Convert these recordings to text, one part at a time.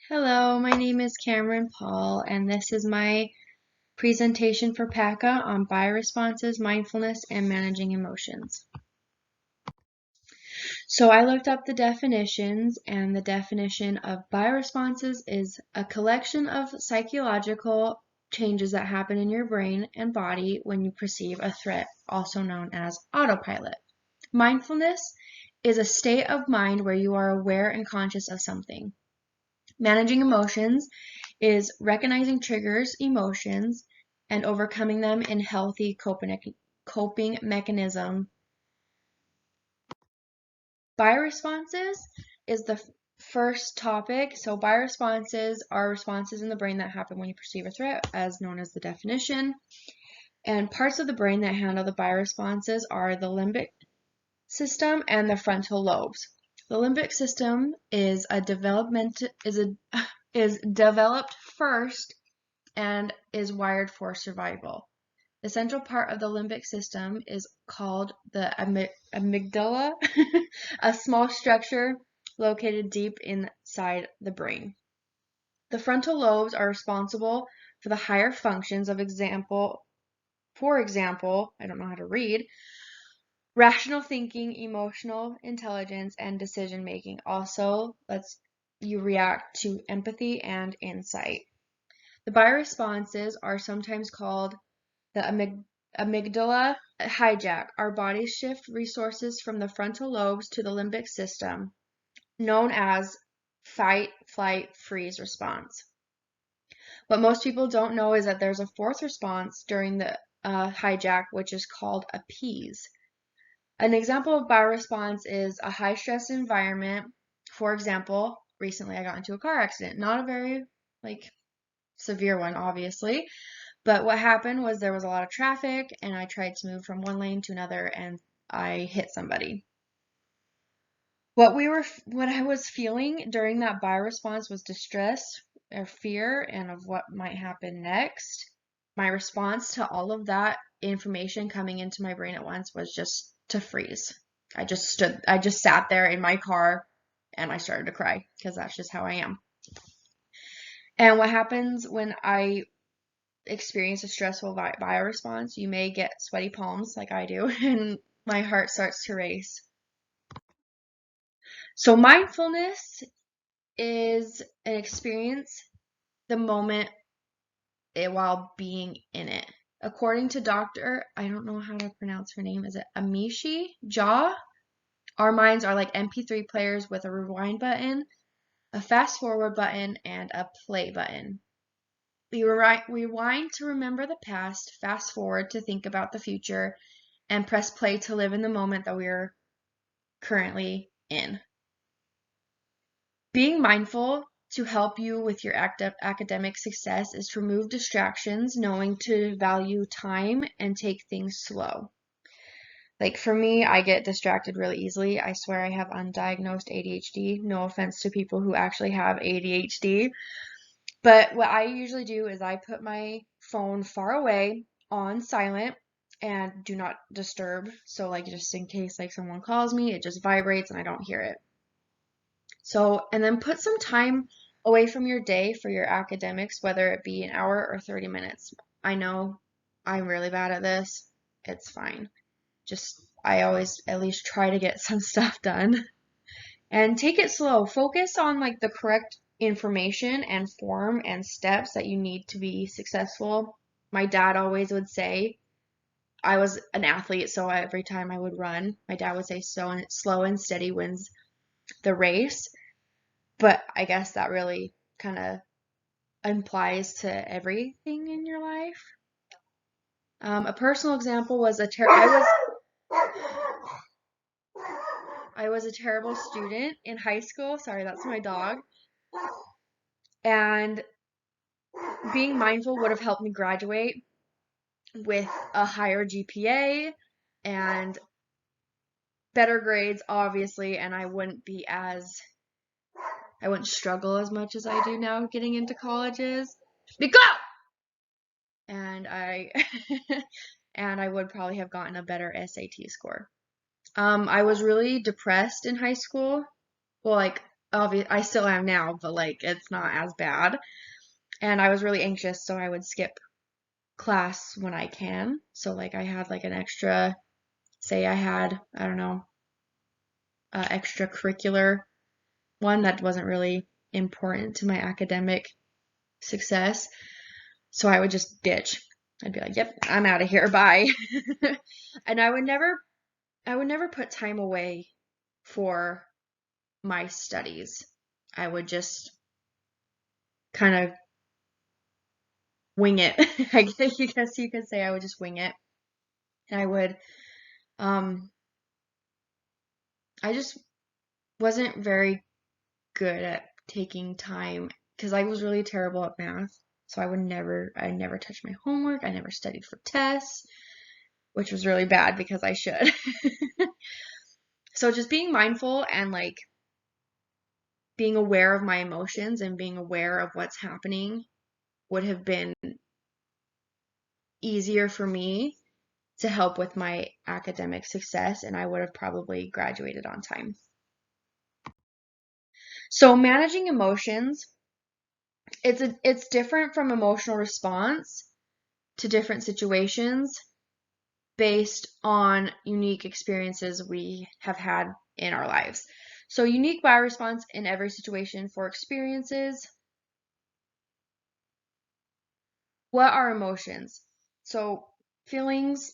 Hello, my name is Cameron Paul, and this is my presentation for PACA on bioresponses, mindfulness, and managing emotions. So I looked up the definitions, and the definition of bioresponses is a collection of psychological changes that happen in your brain and body when you perceive a threat, also known as autopilot. Mindfulness is a state of mind where you are aware and conscious of something. Managing emotions is recognizing triggers, emotions, and overcoming them in healthy coping mechanism. Bioresponses is the first topic. So bioresponses are responses in the brain that happen when you perceive a threat, as known as the definition. And parts of the brain that handle the bioresponses are the limbic system and the frontal lobes. The limbic system is developed first and is wired for survival. The central part of the limbic system is called the amygdala, a small structure located deep inside the brain. The frontal lobes are responsible for the higher functions for example, I don't know how to read, rational thinking, emotional intelligence, and decision making. Also, lets you react to empathy and insight. The bioresponses are sometimes called the amygdala hijack. Our bodies shift resources from the frontal lobes to the limbic system, known as fight, flight, freeze response. What most people don't know is that there's a fourth response during the hijack, which is called appease. An example of bioresponse is a high stress environment. For example, recently I got into a car accident. Not a very severe one, obviously. But what happened was there was a lot of traffic and I tried to move from one lane to another and I hit somebody. What I was feeling during that bioresponse was distress or fear and of what might happen next. My response to all of that information coming into my brain at once was just to freeze. I just sat there in my car and I started to cry because that's just how I am. And what happens when I experience a stressful bioresponse, you may get sweaty palms like I do, and my heart starts to race. So mindfulness is an experience the moment while being in it. According to Dr. I don't know how to pronounce her name. Is it Amishi Jha? Our minds are like MP3 players with a rewind button, a fast forward button, and a play button. We rewind to remember the past, fast forward to think about the future, and press play to live in the moment that we are currently in. Being mindful to help you with your academic success is to remove distractions, knowing to value time and take things slow. Like for me, I get distracted really easily. I swear I have undiagnosed ADHD. No offense to people who actually have ADHD. But what I usually do is I put my phone far away on silent and do not disturb. So just in case someone calls me, it just vibrates and I don't hear it. So, and then put some time away from your day for your academics, whether it be an hour or 30 minutes. I know I'm really bad at this. It's fine. I always at least try to get some stuff done. And take it slow. Focus on the correct information and form and steps that you need to be successful. My dad always would say, I was an athlete, so every time I would run, my dad would say, slow and steady wins the race. But I guess that really kind of applies to everything in your life. A personal example was I was a terrible student in high school. Sorry, that's my dog. And being mindful would have helped me graduate with a higher GPA and better grades, obviously, and I wouldn't struggle as much as I do now getting into colleges. Go! And I and I would probably have gotten a better SAT score. I was really depressed in high school. Well, I still am now, but like it's not as bad. And I was really anxious, so I would skip class when I can. So like I had like an extra, say I had, I don't know, extracurricular one that wasn't really important to my academic success. So I would just ditch. I'd be like, "Yep, I'm out of here. Bye." And I would never put time away for my studies. I would just kind of wing it. I guess you could say I would just wing it. And um, I just wasn't very good at taking time because I was really terrible at math. So I never touched my homework. I never studied for tests, which was really bad because I should. So just being mindful and like being aware of my emotions and being aware of what's happening would have been easier for me to help with my academic success, and I would have probably graduated on time. So managing emotions, it's different from emotional response to different situations based on unique experiences we have had in our lives. So unique bioresponse in every situation for experiences. What are emotions? So feelings,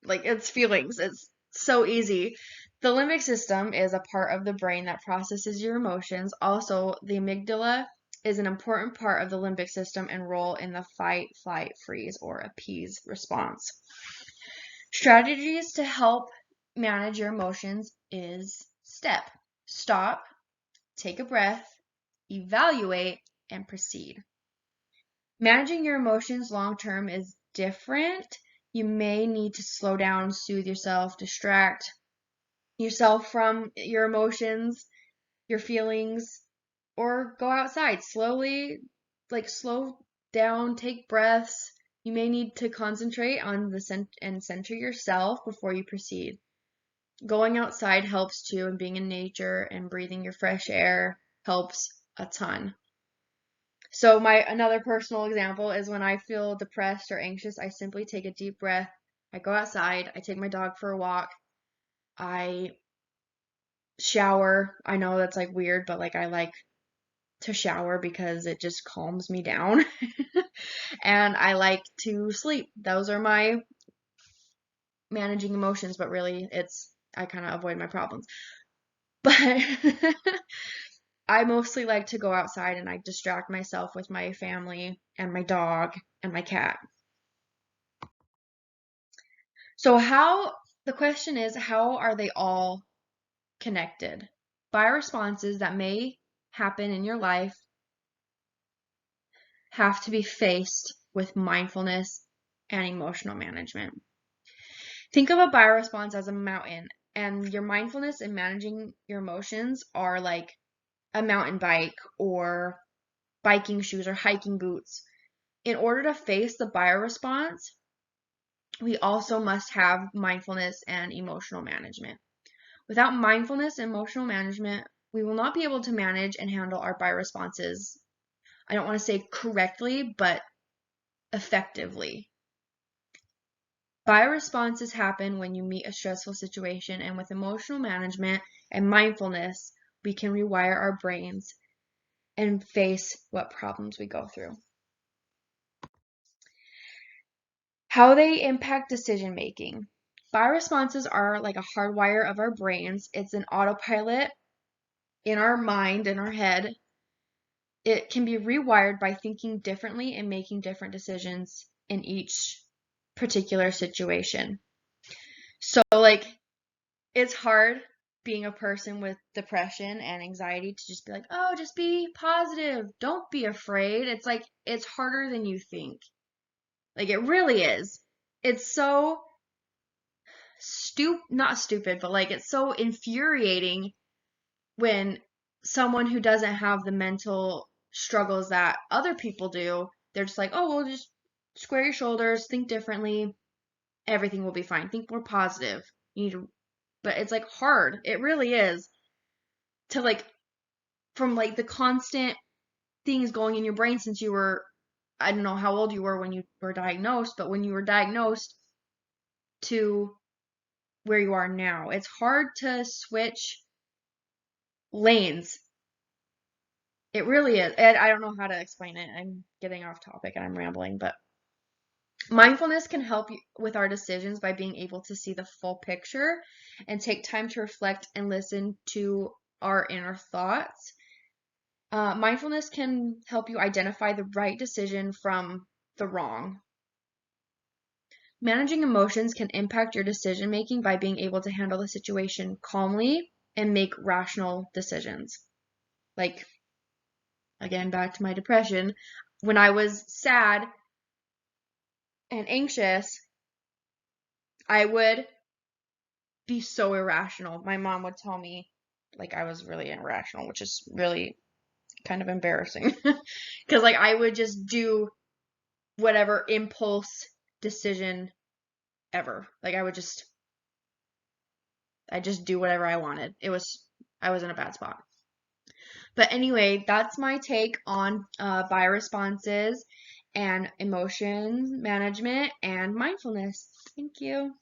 like it's feelings. It's so easy. The limbic system is a part of the brain that processes your emotions. Also, the amygdala is an important part of the limbic system and role in the fight, flight, freeze, or appease response. Strategies to help manage your emotions is stop, take a breath, evaluate, and proceed. Managing your emotions long term is different. You may need to slow down, soothe yourself, distract yourself from your emotions, your feelings, or go outside slowly, like slow down, take breaths. You may need to concentrate on and center yourself before you proceed. Going outside helps too, and being in nature and breathing your fresh air helps a ton. So another personal example is when I feel depressed or anxious, I simply take a deep breath. I go outside, I take my dog for a walk, I shower. I know that's like weird, but like I like to shower because it just calms me down. And I like to sleep. Those are my managing emotions, but really I kind of avoid my problems. But I mostly like to go outside and I distract myself with my family and my dog and my cat. So the question is, how are they all connected? Bioresponses that may happen in your life have to be faced with mindfulness and emotional management. Think of a bioresponse as a mountain, and your mindfulness in managing your emotions are like a mountain bike or biking shoes or hiking boots. In order to face the bioresponse, we also must have mindfulness and emotional management. Without mindfulness and emotional management, we will not be able to manage and handle our bioresponses. I don't want to say correctly, but effectively. Bioresponses happen when you meet a stressful situation, and with emotional management and mindfulness, we can rewire our brains and face what problems we go through. How they impact decision making. Bioresponses are like a hardwire of our brains. It's an autopilot in our mind, in our head. It can be rewired by thinking differently and making different decisions in each particular situation. So, like, it's hard being a person with depression and anxiety to just be like, oh, just be positive. Don't be afraid. It's like, it's harder than you think. Like, it really is. It's so not stupid, but like, it's so infuriating when someone who doesn't have the mental struggles that other people do, they're just like, oh, well, just square your shoulders, think differently, everything will be fine. Think more positive. You need to, but it's like hard. It really is to like from like the constant things going in your brain since you were, I don't know how old you were when you were diagnosed, but when you were diagnosed to where you are now. It's hard to switch lanes. It really is. And I don't know how to explain it. I'm getting off topic and I'm rambling, but mindfulness can help you with our decisions by being able to see the full picture and take time to reflect and listen to our inner thoughts. Mindfulness can help you identify the right decision from the wrong. Managing emotions can impact your decision making by being able to handle the situation calmly and make rational decisions. Like, again, back to my depression. When I was sad and anxious, I would be so irrational. My mom would tell me, like, I was really irrational, which is really kind of embarrassing. Because, like, I would just do whatever impulse decision ever. Like, I just do whatever I wanted. I was in a bad spot. But anyway, that's my take on bioresponses and emotion management and mindfulness. Thank you.